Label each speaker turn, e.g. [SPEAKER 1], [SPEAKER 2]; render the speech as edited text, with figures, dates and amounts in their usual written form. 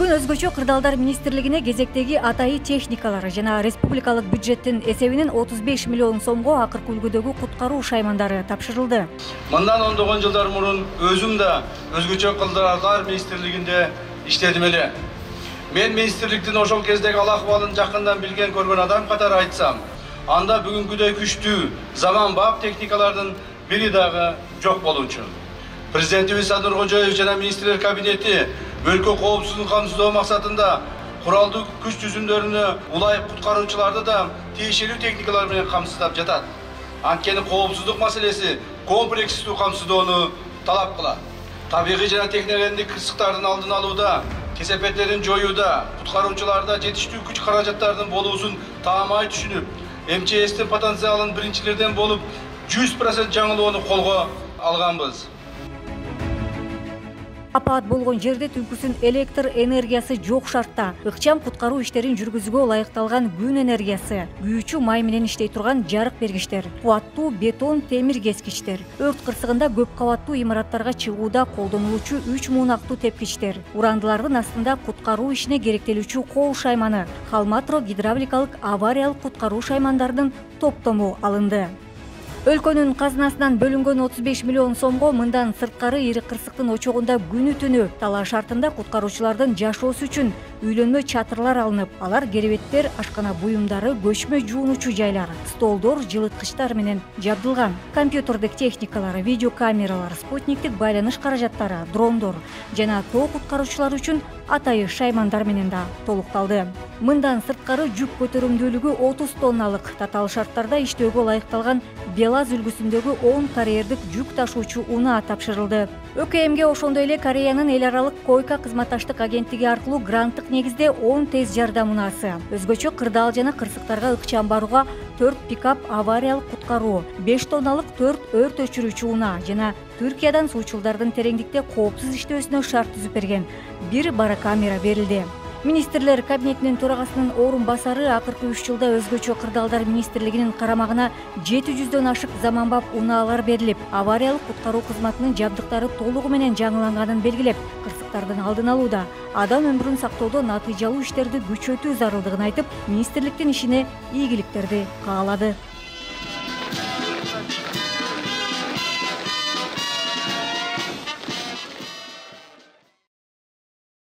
[SPEAKER 1] Бүгүн өзгөчө кырдаалдар министрлигине кезектеги атайы техникалар жана республикалык бюджеттин эсебинен 35 миллион сомго акыркы үлгүдөгү куткаруу шаймандары тапшырылды.
[SPEAKER 2] Мындан ондогон жылдар мурун өзүм да өзгөчө кырдаалдар министрлигинде иштедим эле. Мен министрликтин ошол кездеги ал акыбалын жакындан билген көргөн адам катары айтсам, анда бүгүнкүдөй күчтүү заманбап техникалардын бири дагы жок болчу. Президентибиз Садыр Кожоев жана министрлер кабинети өлкө коопсуздугун камсыздоо максатында куралдуу күч түзүмдөрүнө улай куткаруучуларды да тиешелүү техникалар менен камсыздап жатат. Анткени коопсуздук маселеси комплекстүү камсыздоону талап кылат. Табигый жана техногендик кырсыктардын алдын алууда, кесепеттерин жоюуда, куткаруучуларда жетиштүү күч каражаттардын болуусун таамай түшүнүп, МЧСтин потенциалын биринчилерден болуп 100% жаңылоону колго алганбыз.
[SPEAKER 1] Апаат болгон жерде түнкүсүн электр энергиясы жок шартта ыкчам куткаруу иштерин жүргүзүүгө ылайыкталган күн энергиясы, күйүүчү май менен иштей турган жарык бергичтер, кубаттуу бетон темир кескичтер, өрт кырсыгында көп кабаттуу имараттарга чыгууда колдонулуучу 3 муунактуу тепкичтер, урандылардын астында куткаруу ишине керектелүүчү кол шайманы, Халматро гидравликалык авариялык куткаруу шаймандарынын топтому алынды. Өлкөнүн казынасынан бөлүнгөн 35 миллион сомго мындан сырткары ири кырсыктын очогунда күнү түнү талаа шартында куткаруучулардын жашоосу үчүн үйлөнмө чатырлар алынып, алар керебеттер, ашкана буюмдары, көчмө жуунуучу жайлар, столдор, жылыткычтар менен жабдылган. Компьютердик техникалар, видеокамералар, спутниктик байланыш каражаттары, дрондор жана тоо куткаруучулар үчүн атайы шаймандар менен да толукталды. Мындан сырткары жүк көтөрүмдүүлүгү 30 тонналык татаал шарттарда иштөөгө ылайыкталган Белаз үлгүсүндөгү 10 карьердик жүк ташуучу унаа тапшырылды. ÖKMге ошондой эле Кореянын эл аралык койка кызматташтык агенттиги аркылуу гранттык негизде 10 тез жардам унаасы, өзгөчө кырдаал жана кырсыктарга ыкчам барууга 4 пикап авариялык куткаруу, 5 тонналык 4 өрт өчүрүүчү унаа жана Түркиядан суучулдардын тереңдикте коопсуз иштөөсүнө шарт түзүп берген 1 барокамера берилди. Министрлер кабинетинин төрагасынын орун басары акыркы 3 жылда өзгөчө кырдаалдар министрлигинин карамагына 700дөн ашык заманбап унаалар берилип, авариялык куткаруу кызматынын жабдыктары толугу менен жаңыланганын белгилеп, кырсыктардын алдын алууда, адам өмүрүн сактоодо натыйжалуу иштерди күчөтүү зарылдыгын айтып, министрликтин ишине ийгиликтерди каалады.